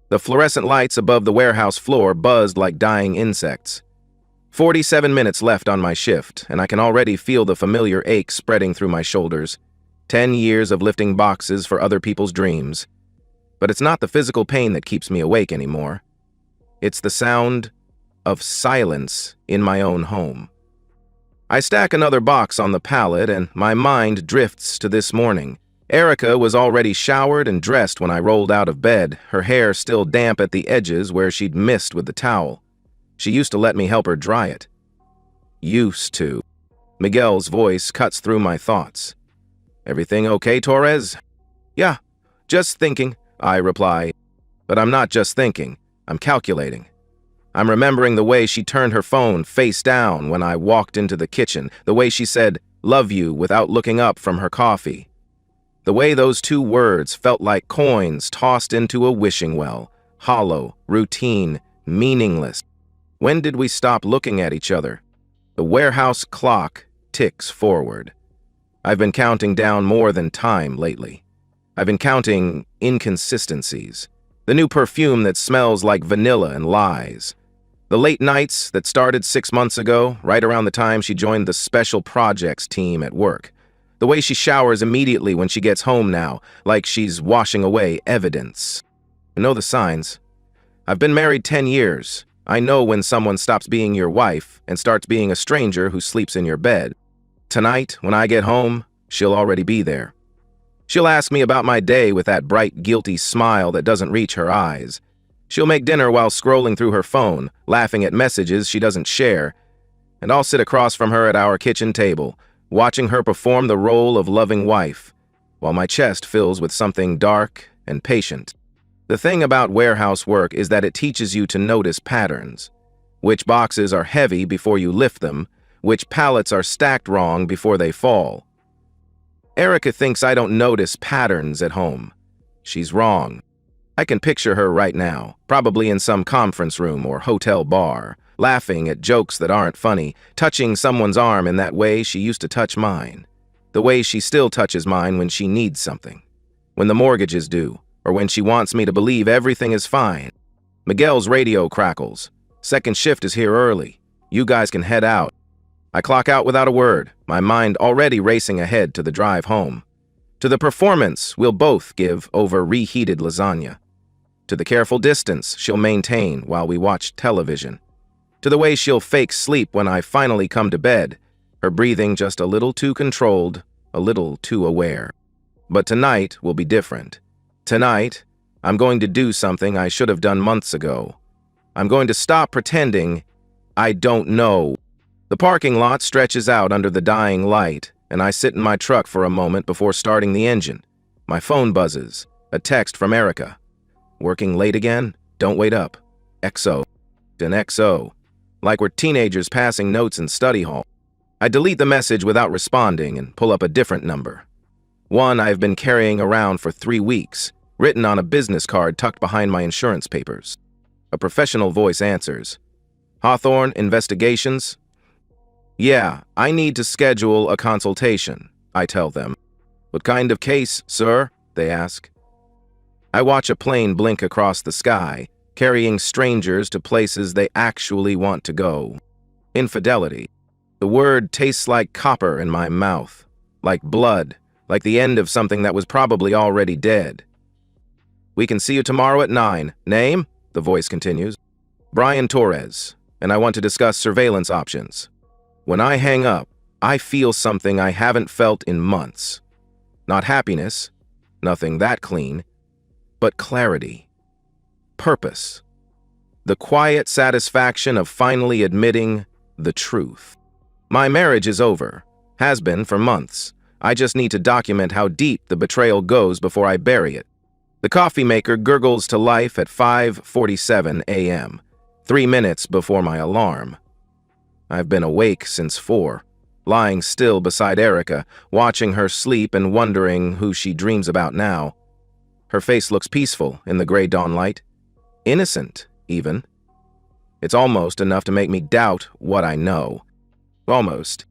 The fluorescent lights above the warehouse floor buzzed like dying insects. 47 minutes left on my shift, and I can already feel the familiar ache spreading through my shoulders. 10 years of lifting boxes for other people's dreams. But it's not the physical pain that keeps me awake anymore. It's the sound of silence in my own home. I stack another box on the pallet, and my mind drifts to this morning. Erica was already showered and dressed when I rolled out of bed, her hair still damp at the edges where she'd missed with the towel. She used to let me help her dry it. Used to. Miguel's voice cuts through my thoughts. "Everything okay, Torres?" "Yeah, just thinking," I reply. But I'm not just thinking, I'm calculating. I'm remembering the way she turned her phone face down when I walked into the kitchen, the way she said, "Love you," without looking up from her coffee. The way those two words felt like coins tossed into a wishing well, hollow, routine, meaningless. When did we stop looking at each other? The warehouse clock ticks forward. I've been counting down more than time lately. I've been counting inconsistencies. The new perfume that smells like vanilla and lies. The late nights that started 6 months ago, right around the time she joined the special projects team at work. The way she showers immediately when she gets home now, like she's washing away evidence. I know the signs. I've been married 10 years. I know when someone stops being your wife and starts being a stranger who sleeps in your bed. Tonight, when I get home, she'll already be there. She'll ask me about my day with that bright, guilty smile that doesn't reach her eyes. She'll make dinner while scrolling through her phone, laughing at messages she doesn't share. And I'll sit across from her at our kitchen table, watching her perform the role of loving wife, while my chest fills with something dark and patient. The thing about warehouse work is that it teaches you to notice patterns. Which boxes are heavy before you lift them, which pallets are stacked wrong before they fall. Erica thinks I don't notice patterns at home. She's wrong. I can picture her right now, probably in some conference room or hotel bar, laughing at jokes that aren't funny, touching someone's arm in that way she used to touch mine. The way she still touches mine when she needs something. When the mortgage is due, or when she wants me to believe everything is fine. Miguel's radio crackles. Second shift is here early. You guys can head out. I clock out without a word, my mind already racing ahead to the drive home. To the performance we'll both give over reheated lasagna. To the careful distance she'll maintain while we watch television. To the way she'll fake sleep when I finally come to bed, her breathing just a little too controlled, a little too aware. But tonight will be different. Tonight, I'm going to do something I should have done months ago. I'm going to stop pretending I don't know. The parking lot stretches out under the dying light, and I sit in my truck for a moment before starting the engine. My phone buzzes. A text from Erica. "Working late again? Don't wait up. XO." An XO. Like we're teenagers passing notes in study hall. I delete the message without responding and pull up a different number. One I've been carrying around for 3 weeks, written on a business card tucked behind my insurance papers. A professional voice answers. "Hawthorne Investigations?" "Yeah, I need to schedule a consultation," I tell them. "What kind of case, sir?" they ask. I watch a plane blink across the sky, carrying strangers to places they actually want to go. Infidelity. The word tastes like copper in my mouth, like blood, like the end of something that was probably already dead. "We can see you tomorrow at 9. Name?" the voice continues. "Brian Torres, and I want to discuss surveillance options." When I hang up, I feel something I haven't felt in months. Not happiness, nothing that clean, but clarity. Purpose. The quiet satisfaction of finally admitting the truth. My marriage is over. Has been for months. I just need to document how deep the betrayal goes before I bury it. The coffee maker gurgles to life at 5:47 a.m., 3 minutes before my alarm. I've been awake since 4, lying still beside Erica, watching her sleep and wondering who she dreams about now. Her face looks peaceful in the gray dawn light. Innocent, even. It's almost enough to make me doubt what I know. Almost.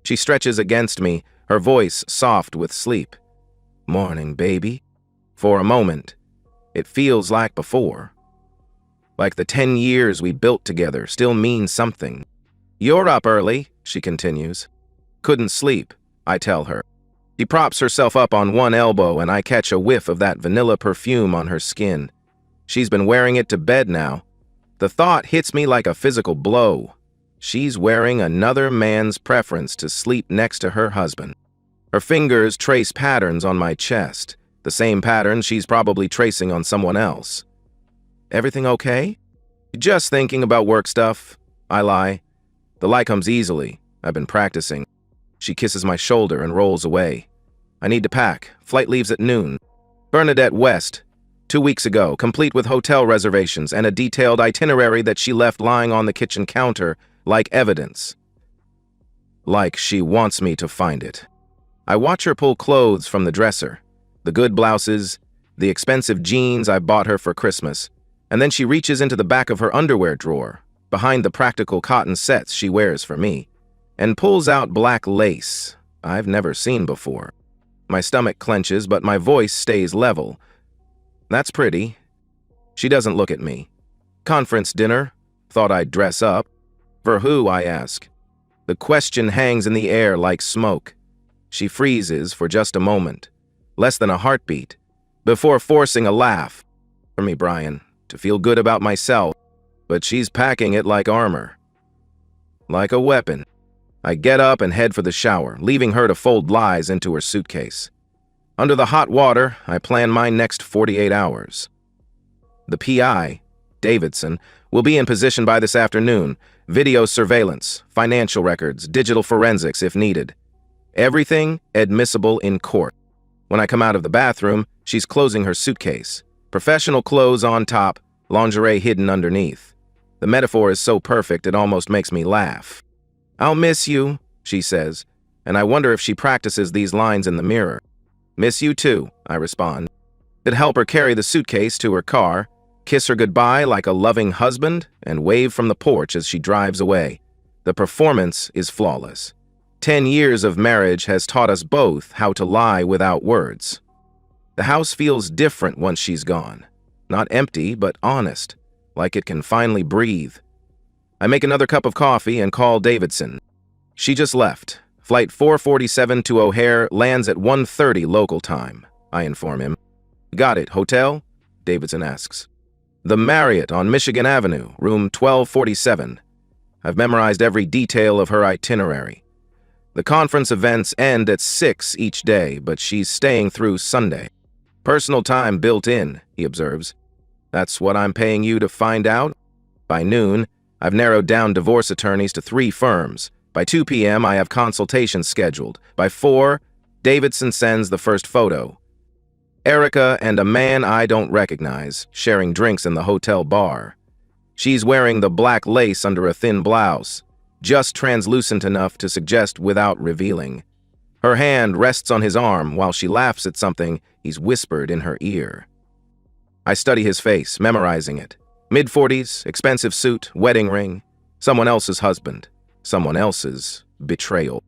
She stretches against me, her voice soft with sleep. "Morning, baby." For a moment, it feels like before. Like the 10 years we built together still mean something. "You're up early," she continues. "Couldn't sleep," I tell her. She props herself up on one elbow and I catch a whiff of that vanilla perfume on her skin. She's been wearing it to bed now. The thought hits me like a physical blow. She's wearing another man's preference to sleep next to her husband. Her fingers trace patterns on my chest, the same pattern she's probably tracing on someone else. "Everything okay?" "Just thinking about work stuff," I lie. The lie comes easily. I've been practicing. She kisses my shoulder and rolls away. I need to pack. Flight leaves at noon. Bernadette West, 2 weeks ago, complete with hotel reservations and a detailed itinerary that she left lying on the kitchen counter like evidence. Like she wants me to find it. I watch her pull clothes from the dresser, the good blouses, the expensive jeans I bought her for Christmas, and then she reaches into the back of her underwear drawer, behind the practical cotton sets she wears for me, and pulls out black lace I've never seen before. My stomach clenches, but my voice stays level. "That's pretty." She doesn't look at me. "Conference dinner? Thought I'd dress up." "For who?" I ask. The question hangs in the air like smoke. She freezes for just a moment, less than a heartbeat, before forcing a laugh. "For me, Brian, to feel good about myself." But she's packing it like armor. Like a weapon. I get up and head for the shower, leaving her to fold lies into her suitcase. Under the hot water, I plan my next 48 hours. The PI, Davidson, will be in position by this afternoon. Video surveillance, financial records, digital forensics if needed. Everything admissible in court. When I come out of the bathroom, she's closing her suitcase. Professional clothes on top, lingerie hidden underneath. The metaphor is so perfect it almost makes me laugh. "I'll miss you," she says, and I wonder if she practices these lines in the mirror. "Miss you too," I respond. I'd help her carry the suitcase to her car, kiss her goodbye like a loving husband, and wave from the porch as she drives away. The performance is flawless. 10 years of marriage has taught us both how to lie without words. The house feels different once she's gone. Not empty, but honest, like it can finally breathe. I make another cup of coffee and call Davidson. She just left. Flight 447 to O'Hare lands at 1:30 local time, I inform him. "Got it. Hotel?" Davidson asks. "The Marriott on Michigan Avenue, room 1247. I've memorized every detail of her itinerary. The conference events end at 6 each day, but she's staying through Sunday. Personal time built in," he observes. "That's what I'm paying you to find out?" By noon, I've narrowed down divorce attorneys to 3 firms. By 2 p.m., I have consultations scheduled. By 4, Davidson sends the first photo. Erica and a man I don't recognize, sharing drinks in the hotel bar. She's wearing the black lace under a thin blouse, just translucent enough to suggest without revealing. Her hand rests on his arm while she laughs at something he's whispered in her ear. I study his face, memorizing it. Mid-40s, expensive suit, wedding ring, someone else's husband, someone else's betrayal.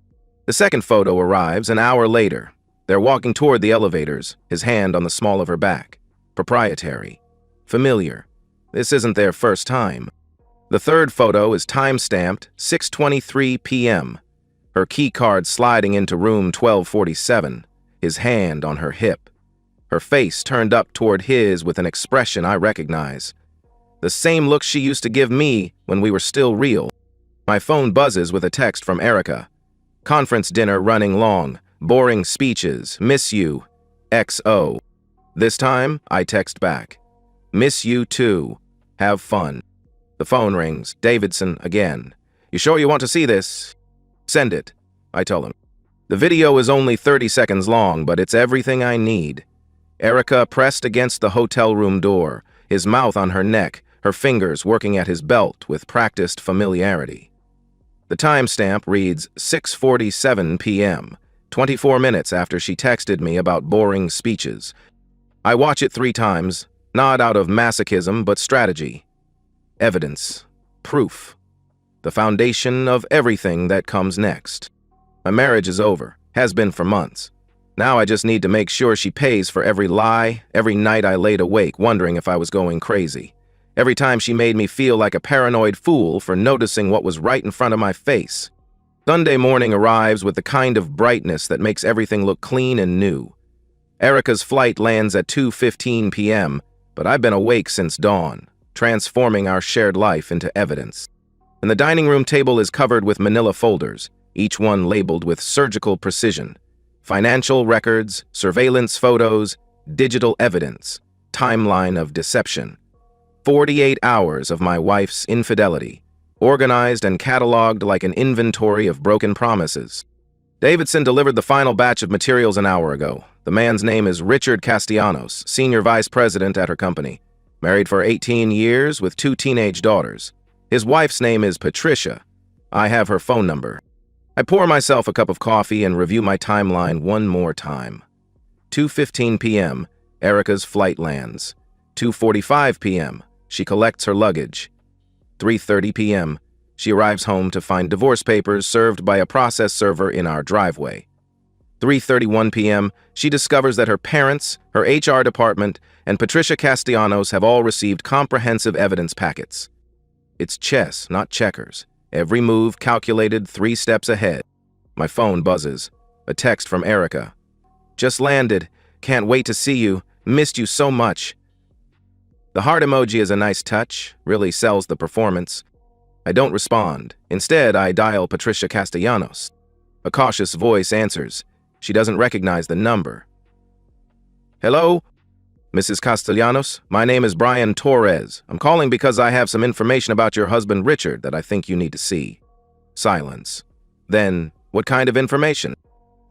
The second photo arrives an hour later. They're walking toward the elevators, his hand on the small of her back. Proprietary. Familiar. This isn't their first time. The third photo is time-stamped 6:23 p.m. Her key card sliding into room 1247, his hand on her hip. Her face turned up toward his with an expression I recognize. The same look she used to give me when we were still real. My phone buzzes with a text from Erica. "Conference dinner running long. Boring speeches. Miss you. XO." This time, I text back. "Miss you too. Have fun." The phone rings. Davidson again. "You sure you want to see this?" "Send it," I tell him. The video is only 30 seconds long, but it's everything I need. Erica pressed against the hotel room door, his mouth on her neck, her fingers working at his belt with practiced familiarity. The timestamp reads 6:47 p.m., 24 minutes after she texted me about boring speeches. I watch it 3 times, not out of masochism but strategy. Evidence. Proof. The foundation of everything that comes next. My marriage is over, has been for months. Now I just need to make sure she pays for every lie, every night I laid awake wondering if I was going crazy. Every time she made me feel like a paranoid fool for noticing what was right in front of my face. Sunday morning arrives with the kind of brightness that makes everything look clean and new. Erica's flight lands at 2:15 p.m., but I've been awake since dawn, transforming our shared life into evidence. And the dining room table is covered with manila folders, each one labeled with surgical precision. Financial records, surveillance photos, digital evidence, timeline of deception. 48 hours of my wife's infidelity, organized and cataloged like an inventory of broken promises. Davidson delivered the final batch of materials an hour ago. The man's name is Richard Castellanos, senior vice president at her company. Married for 18 years with 2 teenage daughters. His wife's name is Patricia. I have her phone number. I pour myself a cup of coffee and review my timeline one more time. 2:15 p.m., Erica's flight lands. 2:45 p.m., she collects her luggage. 3:30 p.m., she arrives home to find divorce papers served by a process server in our driveway. 3:31 p.m., she discovers that her parents, her HR department, and Patricia Castellanos have all received comprehensive evidence packets. It's chess, not checkers. Every move calculated 3 steps ahead. My phone buzzes. A text from Erica. Just landed. Can't wait to see you. Missed you so much. The heart emoji is a nice touch, really sells the performance. I don't respond. Instead, I dial Patricia Castellanos. A cautious voice answers. She doesn't recognize the number. Hello? Mrs. Castellanos, my name is Brian Torres. I'm calling because I have some information about your husband Richard that I think you need to see. Silence. Then, what kind of information?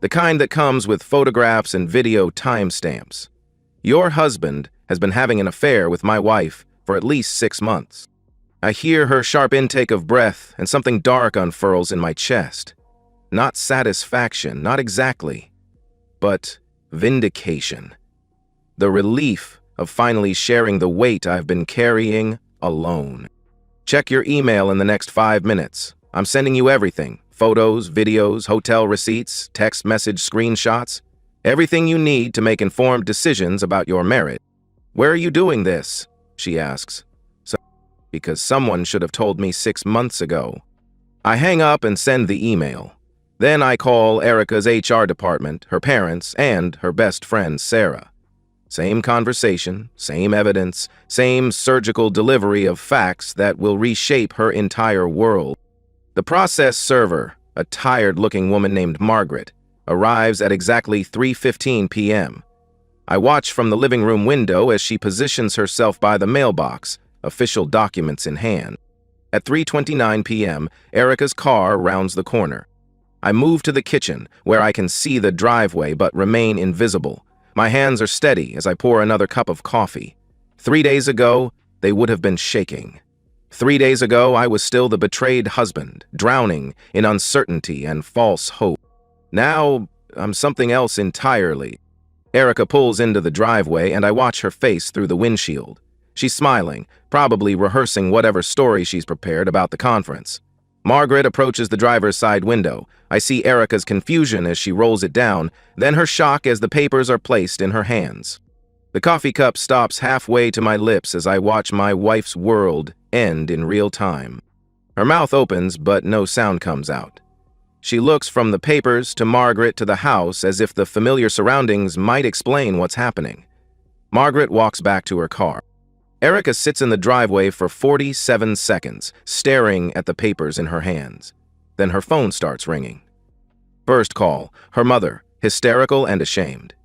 The kind that comes with photographs and video timestamps. Your husband has been having an affair with my wife for at least 6 months. I hear her sharp intake of breath and something dark unfurls in my chest. Not satisfaction, not exactly, but vindication. The relief of finally sharing the weight I've been carrying alone. Check your email in the next 5 minutes. I'm sending you everything. Photos, videos, hotel receipts, text message screenshots. Everything you need to make informed decisions about your marriage. Where are you doing this? She asks. Because someone should have told me 6 months ago. I hang up and send the email. Then I call Erica's HR department, her parents, and her best friend, Sarah. Same conversation, same evidence, same surgical delivery of facts that will reshape her entire world. The process server, a tired-looking woman named Margaret, arrives at exactly 3:15 p.m. I watch from the living room window as she positions herself by the mailbox, official documents in hand. At 3:29 p.m., Erica's car rounds the corner. I move to the kitchen, where I can see the driveway but remain invisible. My hands are steady as I pour another cup of coffee. 3 days ago, they would have been shaking. 3 days ago, I was still the betrayed husband, drowning in uncertainty and false hope. Now, I'm something else entirely. Erica pulls into the driveway and I watch her face through the windshield. She's smiling, probably rehearsing whatever story she's prepared about the conference. Margaret approaches the driver's side window. I see Erica's confusion as she rolls it down, then her shock as the papers are placed in her hands. The coffee cup stops halfway to my lips as I watch my wife's world end in real time. Her mouth opens, but no sound comes out. She looks from the papers to Margaret to the house as if the familiar surroundings might explain what's happening. Margaret walks back to her car. Erica sits in the driveway for 47 seconds, staring at the papers in her hands. Then her phone starts ringing. First call, her mother, hysterical and ashamed.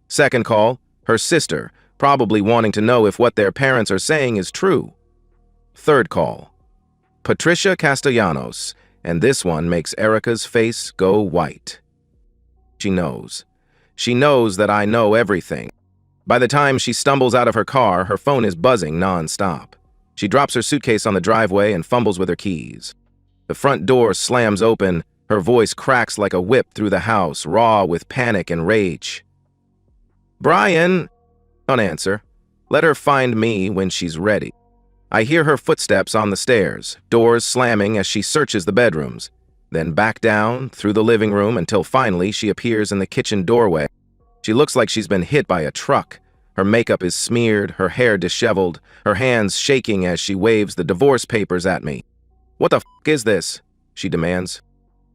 Second call, her sister, probably wanting to know if what their parents are saying is true. Third call, Patricia Castellanos, and this one makes Erica's face go white. She knows. She knows that I know everything. By the time she stumbles out of her car, her phone is buzzing non-stop. She drops her suitcase on the driveway and fumbles with her keys. The front door slams open. Her voice cracks like a whip through the house, raw with panic and rage. Brian! Don't answer. Let her find me when she's ready. I hear her footsteps on the stairs, doors slamming as she searches the bedrooms, then back down through the living room until finally she appears in the kitchen doorway. She looks like she's been hit by a truck. Her makeup is smeared, her hair disheveled, her hands shaking as she waves the divorce papers at me. "What the f*** is this?" she demands.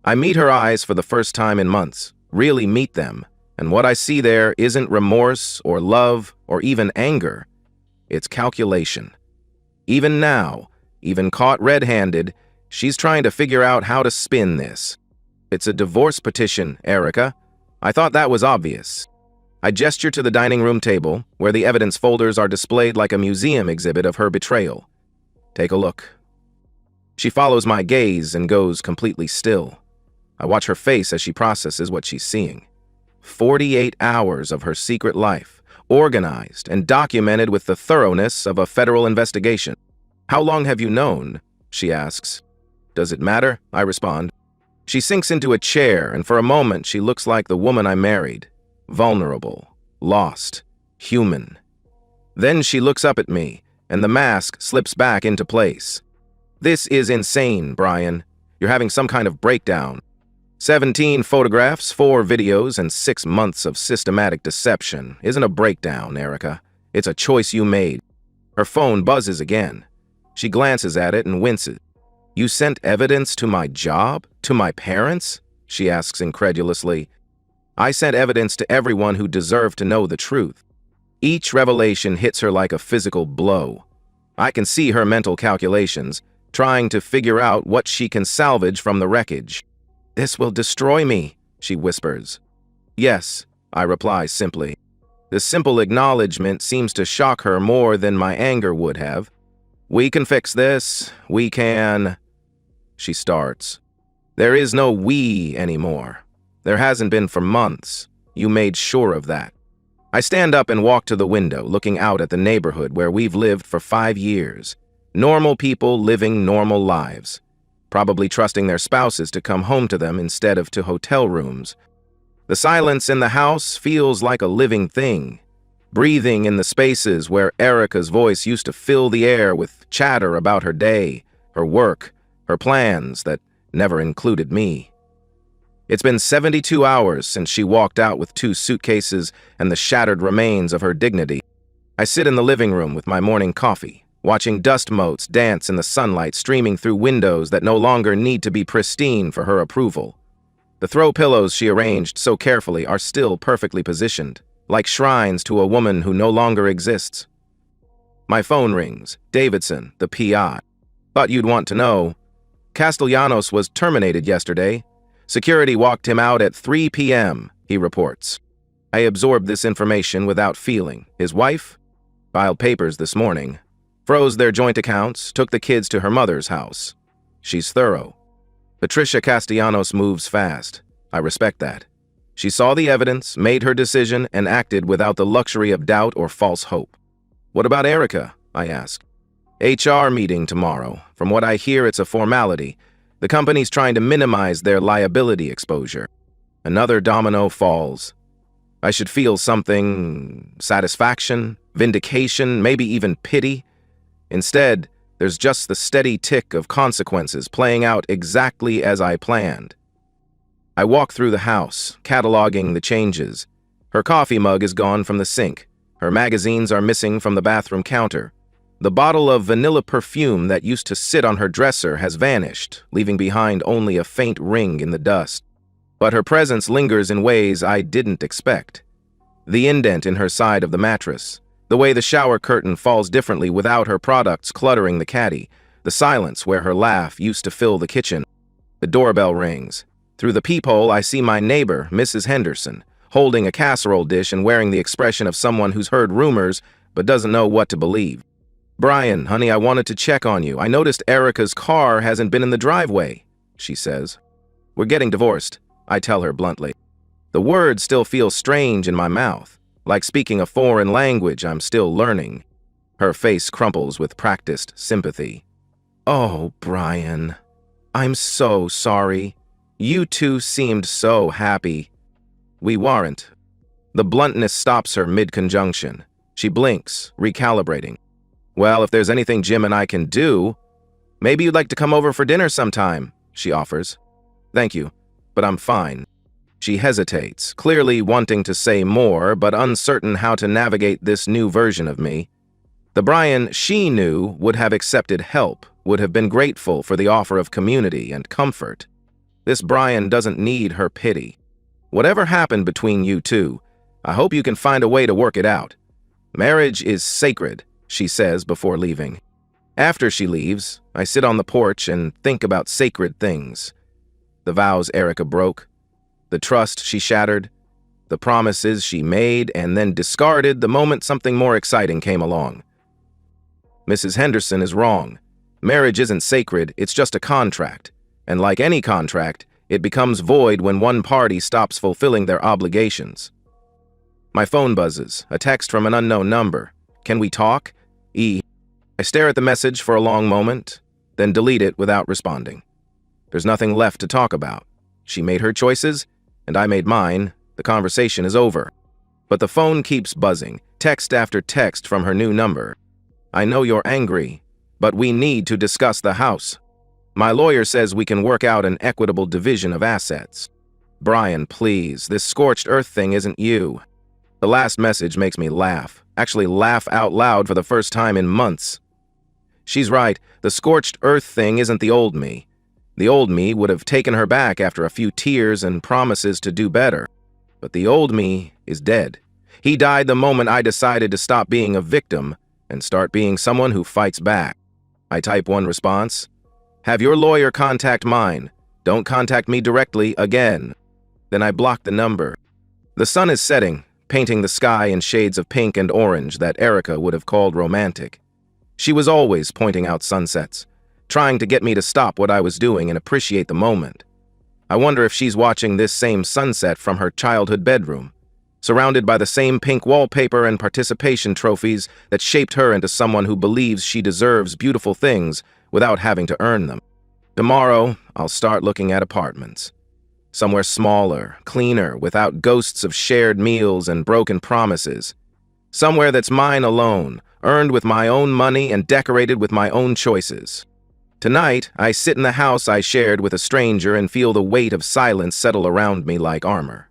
I meet her eyes for the first time in months, really meet them, and what I see there isn't remorse or love or even anger. It's calculation. Even now, even caught red-handed, she's trying to figure out how to spin this. "It's a divorce petition, Erica. I thought that was obvious." I gesture to the dining room table, where the evidence folders are displayed like a museum exhibit of her betrayal. "Take a look." She follows my gaze and goes completely still. I watch her face as she processes what she's seeing. 48 hours of her secret life, organized and documented with the thoroughness of a federal investigation. "How long have you known?" she asks. "Does it matter?" I respond. She sinks into a chair, and for a moment she looks like the woman I married. Vulnerable, lost, human. Then she looks up at me, and the mask slips back into place. "This is insane, Brian. You're having some kind of breakdown. 17 photographs, 4 videos, and 6 months of systematic deception isn't a breakdown, Erica. It's a choice you made." Her phone buzzes again. She glances at it and winces. "You sent evidence to my job? To my parents?" she asks incredulously. "I sent evidence to everyone who deserved to know the truth." Each revelation hits her like a physical blow. I can see her mental calculations, trying to figure out what she can salvage from the wreckage. "This will destroy me," she whispers. "Yes," I reply simply. The simple acknowledgement seems to shock her more than my anger would have. "We can fix this. We can..." She starts. "There is no we anymore. There hasn't been for months. You made sure of that." I stand up and walk to the window, looking out at the neighborhood where we've lived for 5 years. Normal people living normal lives, probably trusting their spouses to come home to them instead of to hotel rooms. The silence in the house feels like a living thing, breathing in the spaces where Erica's voice used to fill the air with chatter about her day, her work, her plans that never included me. It's been 72 hours since she walked out with 2 suitcases and the shattered remains of her dignity. I sit in the living room with my morning coffee, watching dust motes dance in the sunlight streaming through windows that no longer need to be pristine for her approval. The throw pillows she arranged so carefully are still perfectly positioned, like shrines to a woman who no longer exists. My phone rings. Davidson, the PI. "Thought you'd want to know. Castellanos was terminated yesterday. Security walked him out at 3 p.m., he reports." I absorbed this information without feeling. His wife filed papers this morning, froze their joint accounts, took the kids to her mother's house. She's thorough. Patricia Castellanos moves fast. I respect that. She saw the evidence, made her decision, and acted without the luxury of doubt or false hope. "What about Erica?" I ask. "HR meeting tomorrow. From what I hear, it's a formality. The company's trying to minimize their liability exposure." Another domino falls. I should feel something, satisfaction, vindication, maybe even pity. Instead, there's just the steady tick of consequences playing out exactly as I planned. I walk through the house, cataloging the changes. Her coffee mug is gone from the sink. Her magazines are missing from the bathroom counter. The bottle of vanilla perfume that used to sit on her dresser has vanished, leaving behind only a faint ring in the dust. But her presence lingers in ways I didn't expect. The indent in her side of the mattress, the way the shower curtain falls differently without her products cluttering the caddy, the silence where her laugh used to fill the kitchen. The doorbell rings. Through the peephole, I see my neighbor, Mrs. Henderson, holding a casserole dish and wearing the expression of someone who's heard rumors but doesn't know what to believe. "Brian, honey, I wanted to check on you. I noticed Erica's car hasn't been in the driveway," she says. "We're getting divorced," I tell her bluntly. The words still feel strange in my mouth, like speaking a foreign language I'm still learning. Her face crumples with practiced sympathy. "Oh, Brian, I'm so sorry. You two seemed so happy." "We weren't." The bluntness stops her mid-conjunction. She blinks, recalibrating. "Well, if there's anything Jim and I can do, maybe you'd like to come over for dinner sometime," she offers. "Thank you, but I'm fine." She hesitates, clearly wanting to say more, but uncertain how to navigate this new version of me. The Brian she knew would have accepted help, would have been grateful for the offer of community and comfort. This Brian doesn't need her pity. Whatever happened between you two, I hope you can find a way to work it out. Marriage is sacred, she says before leaving. After she leaves, I sit on the porch and think about sacred things. The vows Erica broke, the trust she shattered, the promises she made and then discarded the moment something more exciting came along. Mrs. Henderson is wrong. Marriage isn't sacred, it's just a contract. And like any contract, it becomes void when one party stops fulfilling their obligations. My phone buzzes, a text from an unknown number. Can we talk? I stare at the message for a long moment, then delete it without responding. There's nothing left to talk about. She made her choices, and I made mine. The conversation is over. But the phone keeps buzzing, text after text from her new number. I know you're angry, but we need to discuss the house. My lawyer says we can work out an equitable division of assets. Brian, please, this scorched earth thing isn't you. The last message makes me laugh, actually laugh out loud for the first time in months. She's right, the scorched earth thing isn't the old me. The old me would have taken her back after a few tears and promises to do better. But the old me is dead. He died the moment I decided to stop being a victim and start being someone who fights back. I type one response. Have your lawyer contact mine. Don't contact me directly again. Then I block the number. The sun is setting, painting the sky in shades of pink and orange that Erica would have called romantic. She was always pointing out sunsets, trying to get me to stop what I was doing and appreciate the moment. I wonder if she's watching this same sunset from her childhood bedroom, surrounded by the same pink wallpaper and participation trophies that shaped her into someone who believes she deserves beautiful things without having to earn them. Tomorrow, I'll start looking at apartments. Somewhere smaller, cleaner, without ghosts of shared meals and broken promises. Somewhere that's mine alone, earned with my own money and decorated with my own choices. Tonight, I sit in the house I shared with a stranger and feel the weight of silence settle around me like armor.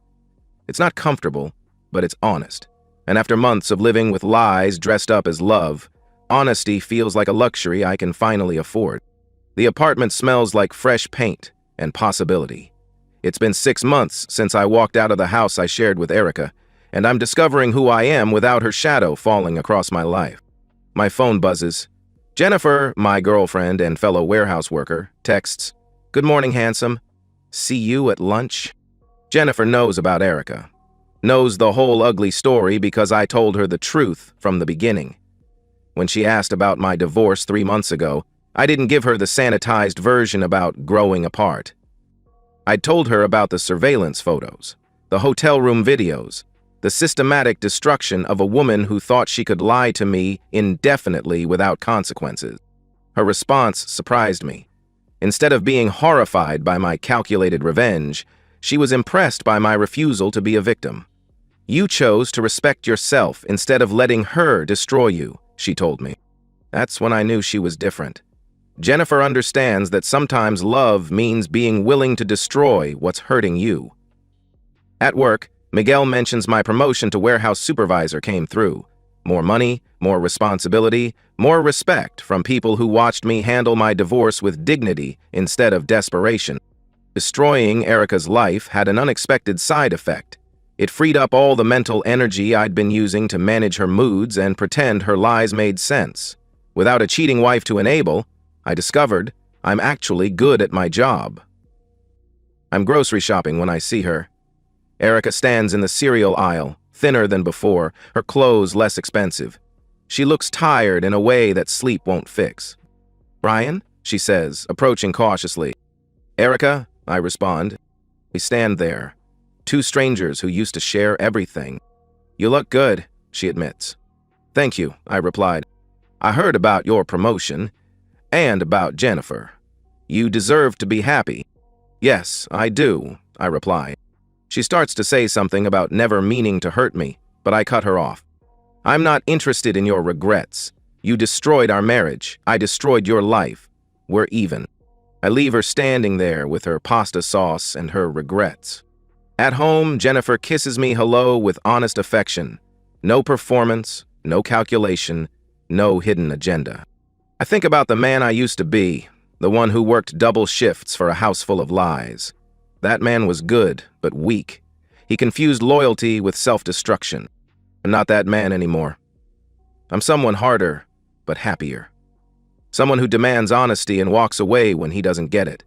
It's not comfortable, but it's honest. And after months of living with lies dressed up as love, honesty feels like a luxury I can finally afford. The apartment smells like fresh paint and possibility. It's been 6 months since I walked out of the house I shared with Erica, and I'm discovering who I am without her shadow falling across my life. My phone buzzes. Jennifer, my girlfriend and fellow warehouse worker, texts, "Good morning, handsome. See you at lunch?" Jennifer knows about Erica. Knows the whole ugly story because I told her the truth from the beginning. When she asked about my divorce 3 months ago, I didn't give her the sanitized version about growing apart. I'd told her about the surveillance photos, the hotel room videos, the systematic destruction of a woman who thought she could lie to me indefinitely without consequences. Her response surprised me. Instead of being horrified by my calculated revenge, she was impressed by my refusal to be a victim. "You chose to respect yourself instead of letting her destroy you," she told me. That's when I knew she was different. Jennifer understands that sometimes love means being willing to destroy what's hurting you. At work, Miguel mentions my promotion to warehouse supervisor came through. More money, more responsibility, more respect from people who watched me handle my divorce with dignity instead of desperation. Destroying Erica's life had an unexpected side effect. It freed up all the mental energy I'd been using to manage her moods and pretend her lies made sense. Without a cheating wife to enable, I discovered I'm actually good at my job. I'm grocery shopping when I see her. Erica stands in the cereal aisle, thinner than before, her clothes less expensive. She looks tired in a way that sleep won't fix. "Brian?" she says, approaching cautiously. "Erica?" I respond. We stand there, two strangers who used to share everything. "You look good," she admits. "Thank you," I replied. "I heard about your promotion, and about Jennifer. You deserve to be happy." "Yes, I do," I reply. She starts to say something about never meaning to hurt me, but I cut her off. "I'm not interested in your regrets. You destroyed our marriage. I destroyed your life. We're even." I leave her standing there with her pasta sauce and her regrets. At home, Jennifer kisses me hello with honest affection. No performance, no calculation, no hidden agenda. I think about the man I used to be, the one who worked double shifts for a house full of lies. That man was good, but weak. He confused loyalty with self-destruction. I'm not that man anymore. I'm someone harder, but happier. Someone who demands honesty and walks away when he doesn't get it.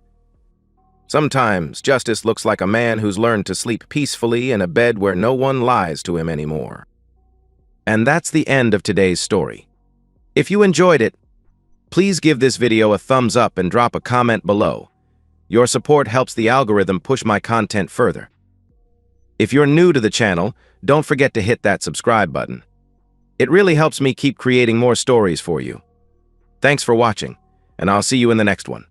Sometimes justice looks like a man who's learned to sleep peacefully in a bed where no one lies to him anymore. And that's the end of today's story. If you enjoyed it, please give this video a thumbs up and drop a comment below. Your support helps the algorithm push my content further. If you're new to the channel, don't forget to hit that subscribe button. It really helps me keep creating more stories for you. Thanks for watching, and I'll see you in the next one.